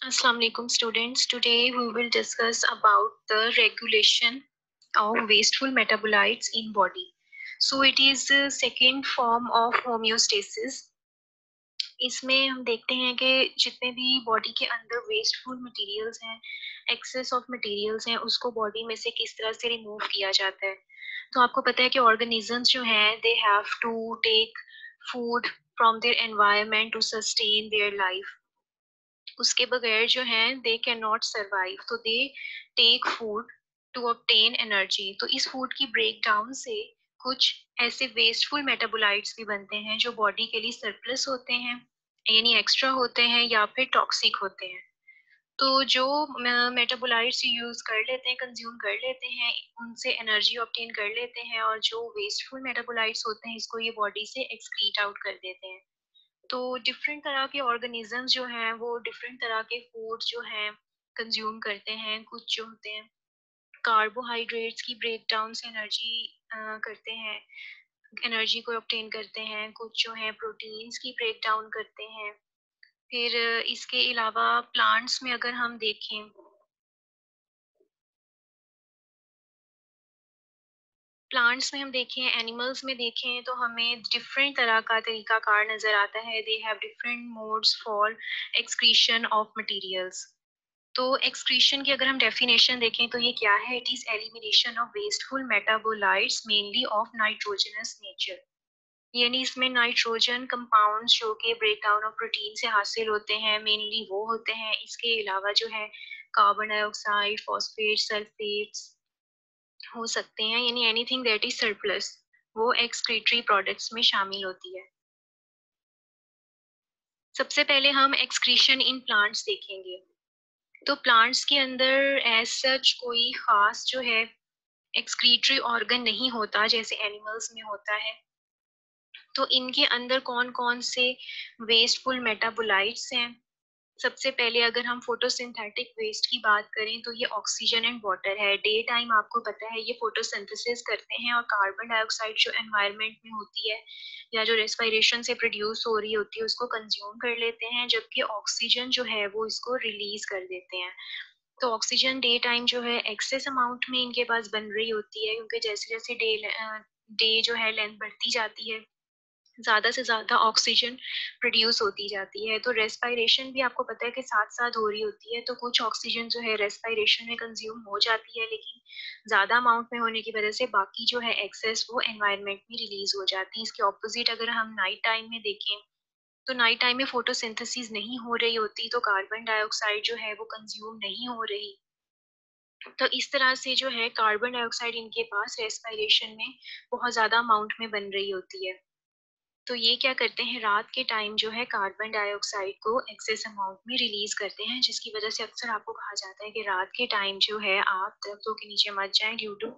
Assalamu alaikum students. Today we will discuss about the regulation of wasteful metabolites in body. So it is the second form of homeostasis. इसमें हम देखते हैं कि जितने भी body के अंदर वेस्टफुल मटेरियल्स हैं, एक्सेस ऑफ मटेरियल्स हैं, उसको बॉडी में से किस तरह से रिमूव किया जाता है। तो आपको पता है कि ऑर्गेनिजम्स जो हैं they have to take food from their environment to sustain their life. उसके बगैर जो है दे कैन नॉट सर्वाइव, तो they take food to obtain energy. तो इस फूड की ब्रेक डाउन से कुछ ऐसे वेस्टफुल मेटाबोलाइट्स भी बनते हैं जो बॉडी के लिए सरप्लस होते हैं, यानी एक्स्ट्रा होते हैं या फिर टॉक्सिक होते हैं। तो जो मेटाबोलाइट्स यूज कर लेते हैं, कंज्यूम कर लेते हैं, उनसे एनर्जी ऑब्टेन कर लेते हैं, और जो वेस्टफुल मेटाबोलाइट्स होते हैं इसको ये बॉडी से एक्सक्रीट आउट कर देते हैं। तो डिफरेंट तरह के ऑर्गेनिजम्स जो हैं वो डिफरेंट तरह के फूड जो हैं कंज्यूम करते हैं। कुछ जो होते हैं कार्बोहाइड्रेट्स की ब्रेक डाउन से एनर्जी करते हैं, एनर्जी को ऑब्टेन करते हैं। कुछ जो है प्रोटीन्स की ब्रेक डाउन करते हैं। फिर इसके अलावा प्लांट्स में अगर हम देखें, प्लांट्स में हम देखें, एनिमल्स में देखें, तो हमें डिफरेंट तरह का तरीका कार नजर आता है। They have different modes for excretion of materials. तो एक्सक्रीशन की अगर हम डेफिनेशन देखें तो ये क्या है? It is elimination of wasteful metabolites mainly of nitrogenous nature, यानी इसमें नाइट्रोजन कंपाउंड्स जो कि ब्रेक डाउन ऑफ प्रोटीन से हासिल होते हैं मेनली वो होते हैं। इसके अलावा जो है कार्बन डाइऑक्साइड, फॉस्फेट, सल्फेट्स हो सकते हैं, यानी एनीथिंग दैट इज सरप्लस वो एक्सक्रीटरी प्रोडक्ट्स में शामिल होती है। सबसे पहले हम एक्सक्रीशन इन प्लांट्स देखेंगे। तो प्लांट्स के अंदर एज सच कोई खास जो है एक्सक्रीटरी ऑर्गन नहीं होता जैसे एनिमल्स में होता है। तो इनके अंदर कौन कौन से वेस्टफुल मेटाबोलाइट्स हैं? सबसे पहले अगर हम फोटोसिंथेटिक वेस्ट की बात करें तो ये ऑक्सीजन एंड वाटर है। डे टाइम आपको पता है ये फोटोसिंथेसिस करते हैं और कार्बन डाइऑक्साइड जो एनवायरनमेंट में होती है या जो रेस्पिरेशन से प्रोड्यूस हो रही होती है उसको कंज्यूम कर लेते हैं, जबकि ऑक्सीजन जो है वो इसको रिलीज कर देते हैं। तो ऑक्सीजन डे टाइम जो है एक्सेस अमाउंट में इनके पास बन रही होती है, क्योंकि जैसे जैसे डे जो है लेंथ बढ़ती जाती है ज़्यादा से ज़्यादा ऑक्सीजन प्रोड्यूस होती जाती है। तो रेस्पिरेशन भी आपको पता है कि साथ-साथ हो रही होती है, तो कुछ ऑक्सीजन जो है रेस्पिरेशन में कंज़्यूम हो जाती है, लेकिन ज़्यादा अमाउंट में होने की वजह से बाकी जो है एक्सेस वो एनवायरनमेंट में रिलीज़ हो जाती है। इसके ऑपोज़िट अगर हम नाइट टाइम में देखें, तो नाइट टाइम में फोटोसिंथेसिस नहीं हो रही होती, तो कार्बन डाइऑक्साइड जो है वो कंज़्यूम नहीं हो रही। तो इस तरह से जो है कार्बन डाइऑक्साइड इनके पास रेस्पिरेशन में बहुत ज़्यादा अमाउंट में बन रही होती है। तो ये क्या करते हैं, रात के टाइम जो है कार्बन डाइऑक्साइड को एक्सेस अमाउंट में रिलीज करते हैं, जिसकी वजह से अक्सर आपको कहा जाता है कि रात के टाइम जो है आप दरख्तों के नीचे मत जाएं ड्यू टू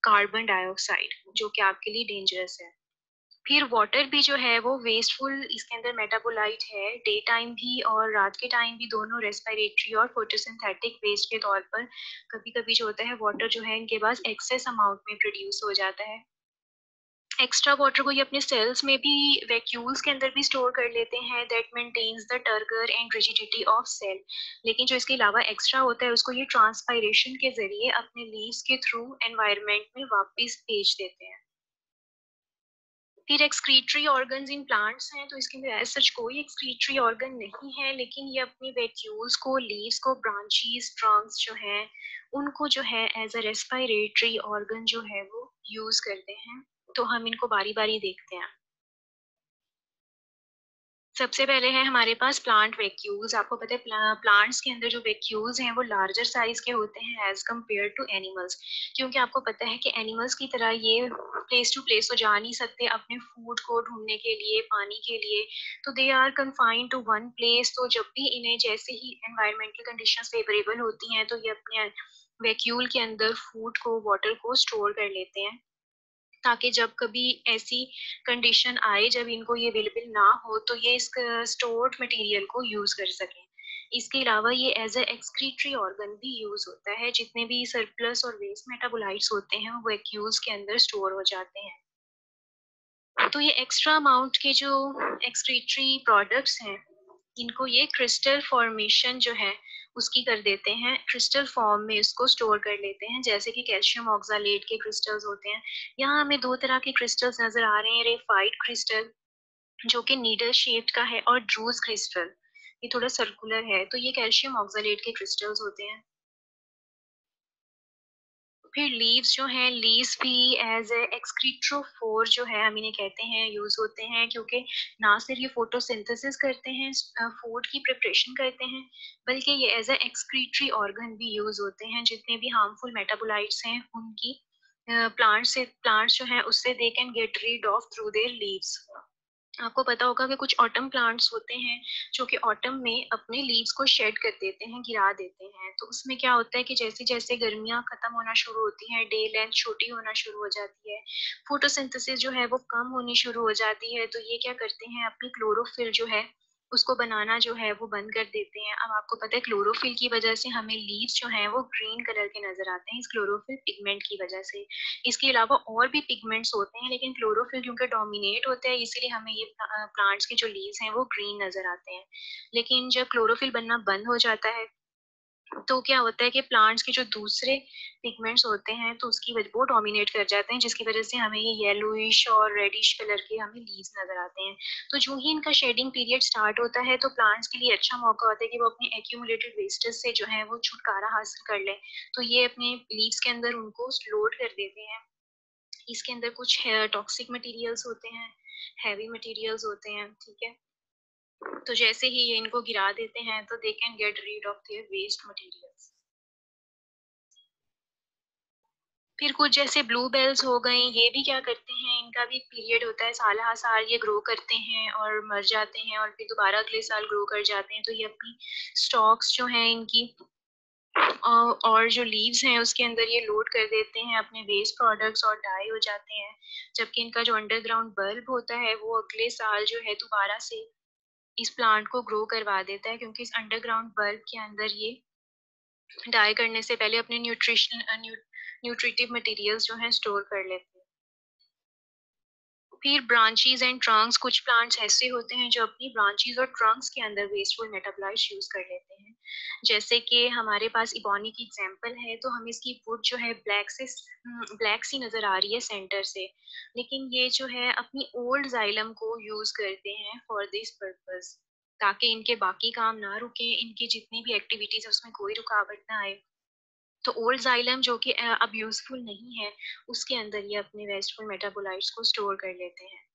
कार्बन डाइऑक्साइड, जो कि आपके लिए डेंजरस है। फिर वाटर भी जो है वो वेस्टफुल इसके अंदर मेटाबोलाइट है। डे टाइम भी और रात के टाइम भी दोनों रेस्पिरेटरी और फोटोसिंथेटिक वेस्ट के तौर पर कभी कभी जो होता है वाटर जो है इनके पास एक्सेस अमाउंट में प्रोड्यूस हो जाता है। एक्स्ट्रा वाटर को ये अपने सेल्स में भी वैक्यूल्स के अंदर भी स्टोर कर लेते हैं, that maintains the turgor and rigidity of cell. लेकिन जो इसके अलावा एक्स्ट्रा होता है उसको ये ट्रांसपायरेशन के जरिए अपने लीव्स के थ्रू एनवायरनमेंट में वापस भेज देते हैं। फिर एक्सक्रीटरी ऑर्गन्स इन प्लांट्स हैं, तो इसके अंदर एज सच कोई एक्सक्रीटरी ऑर्गन नहीं है, लेकिन ये अपनी वैक्यूल्स को, लीव्स को, ब्रांचेस, ट्रंक्स जो हैं उनको जो है एज अ रेस्पिरेटरी ऑर्गन जो है वो यूज करते हैं। तो हम इनको बारी बारी देखते हैं। सबसे पहले है हमारे पास प्लांट वैक्यूल्स। आपको पता है प्लांट्स के अंदर जो वैक्यूल्स हैं वो लार्जर साइज के होते हैं एज कम्पेयर टू एनिमल्स, क्योंकि आपको पता है कि एनिमल्स की तरह ये प्लेस टू प्लेस तो जा नहीं सकते अपने फूड को ढूंढने के लिए, पानी के लिए। तो they are confined to one place. तो जब भी इन्हें जैसे ही एनवायरमेंटल कंडीशंस फेवरेबल होती हैं तो ये अपने वैक्यूल के अंदर फूड को, वाटर को स्टोर कर लेते हैं, ताकि जब कभी ऐसी कंडीशन आए जब इनको ये अवेलेबल ना हो तो ये इस स्टोर्ड मटेरियल को यूज कर सकें। इसके अलावा ये एज अ एक्सक्रीटरी ऑर्गन भी यूज होता है। जितने भी सरप्लस और वेस्ट मेटाबोलाइट्स होते हैं वो वैक्यूल्स के अंदर स्टोर हो जाते हैं। तो ये एक्स्ट्रा अमाउंट के जो एक्सक्रीटरी प्रोडक्ट्स हैं इनको ये क्रिस्टल फॉर्मेशन जो है उसकी कर देते हैं, क्रिस्टल फॉर्म में इसको स्टोर कर लेते हैं, जैसे कि कैल्शियम ऑक्सालेट के क्रिस्टल्स होते हैं। यहाँ हमें दो तरह के क्रिस्टल्स नजर आ रहे हैं, रेफाइड क्रिस्टल जो कि नीडल शेप्ड का है, और ड्रूज क्रिस्टल ये थोड़ा सर्कुलर है, तो ये कैल्शियम ऑक्सालेट के क्रिस्टल्स होते हैं। फिर लीव्स जो हैं, लीव्स भी एज ए एक्सक्रीट्रोफोर जो है हम इन्हें कहते हैं, यूज होते हैं, क्योंकि ना सिर्फ ये फोटोसिंथेसिस करते हैं, फूड की प्रिपरेशन करते हैं, बल्कि ये एज ए एक्सक्रीटरी ऑर्गन भी यूज होते हैं। जितने भी हार्मफुल मेटाबोलाइट्स हैं उनकी प्लांट्स जो हैं उससे दे can get rid of through their leaves. आपको पता होगा कि कुछ ऑटम प्लांट्स होते हैं जो कि ऑटम में अपने लीव्स को शेड कर देते हैं, गिरा देते हैं। तो उसमें क्या होता है कि जैसे जैसे गर्मियां खत्म होना शुरू होती हैं, डे लेंथ छोटी होना शुरू हो जाती है, फोटोसिंथेसिस जो है वो कम होनी शुरू हो जाती है, तो ये क्या करते हैं, अपनी क्लोरोफिल जो है उसको बनाना जो है वो बंद कर देते हैं। अब आपको पता है क्लोरोफिल की वजह से हमें लीव्स जो हैं वो ग्रीन कलर के नजर आते हैं, इस क्लोरोफिल पिगमेंट की वजह से। इसके अलावा और भी पिगमेंट्स होते हैं, लेकिन क्लोरोफिल क्योंकि डोमिनेट होता है इसीलिए हमें ये प्लांट्स के जो लीव्स हैं वो ग्रीन नजर आते हैं। लेकिन जब क्लोरोफिल बनना बंद हो जाता है तो क्या होता है कि प्लांट्स के जो दूसरे पिगमेंट्स होते हैं तो उसकी वजह वो डोमिनेट कर जाते हैं, जिसकी वजह से हमें ये येलोइश और रेडिश कलर के हमें लीव्स नजर आते हैं। तो जो ही इनका शेडिंग पीरियड स्टार्ट होता है तो प्लांट्स के लिए अच्छा मौका होता है कि वो अपने एक्यूमुलेटेड वेस्टेज से जो है वो छुटकारा हासिल कर लें। तो ये अपने लीव्स के अंदर उनको लोड कर देते हैं। इसके अंदर कुछ टॉक्सिक मटेरियल्स होते हैं, हैवी मटेरियल्स होते हैं, ठीक है। तो जैसे ही ये इनको गिरा देते हैं तो they can get rid of their waste materials. फिर कुछ जैसे ब्लू बेल्स हो गए, ये भी क्या करते हैं, इनका भी एक पीरियड होता है, साल हर साल ये ग्रो करते हैं और मर जाते हैं और फिर दोबारा अगले साल ग्रो कर जाते हैं। तो ये अपनी स्टॉक्स जो हैं इनकी और जो लीव्स हैं उसके अंदर ये लोड कर देते हैं अपने वेस्ट प्रोडक्ट्स और डाई हो जाते हैं। जबकि इनका जो अंडरग्राउंड बल्ब होता है वो अगले साल जो है दोबारा से इस प्लांट को ग्रो करवा देता है, क्योंकि इस अंडरग्राउंड बल्ब के अंदर ये डाई करने से पहले अपने न्यूट्रिटिव मटेरियल्स जो हैं स्टोर कर लेते हैं। फिर ब्रांचेस एंड ट्रंक्स, कुछ प्लांट्स ऐसे होते हैं जो अपनी ब्रांचेस और ट्रंक्स के अंदर वेस्टफुल मेटाबोलाइट्स यूज कर लेते हैं। जैसे कि हमारे पास इबोनी की एग्जांपल है, तो हमें इसकी वुड जो है ब्लैक सी नजर आ रही है सेंटर से, लेकिन ये जो है अपनी ओल्ड जाइलम को यूज करते हैं फॉर दिस पर्पस, ताकि इनके बाकी काम ना रुके, इनकी जितनी भी एक्टिविटीज है उसमें कोई रुकावट ना आए। तो ओल्ड जाइलम जो कि अब यूजफुल नहीं है उसके अंदर ये अपने वेस्टफुल मेटाबोलाइट्स को स्टोर कर लेते हैं।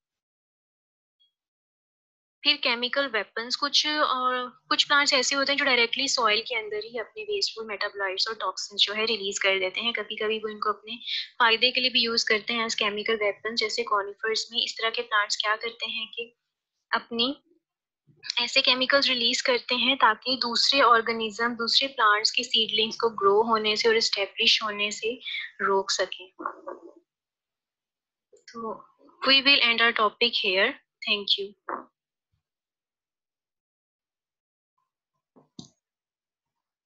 फिर केमिकल वेपन्स, कुछ प्लांट्स ऐसे होते हैं जो डायरेक्टली सॉइल के अंदर ही अपने वेस्टफुल मेटाबोलाइट्स और टॉक्सिन्स जो है रिलीज कर देते हैं। कभी कभी वो इनको अपने फायदे के लिए भी यूज करते हैं एज केमिकल वेपन। जैसे कॉनिफर्स में इस तरह के प्लांट्स क्या करते हैं कि अपनी ऐसे केमिकल्स रिलीज करते हैं ताकि दूसरे ऑर्गेनिज्म, दूसरे प्लांट्स के सीडलिंग्स को ग्रो होने से और एस्टेब्लिश होने से रोक सकें। तो we will end our topic here. Thank you.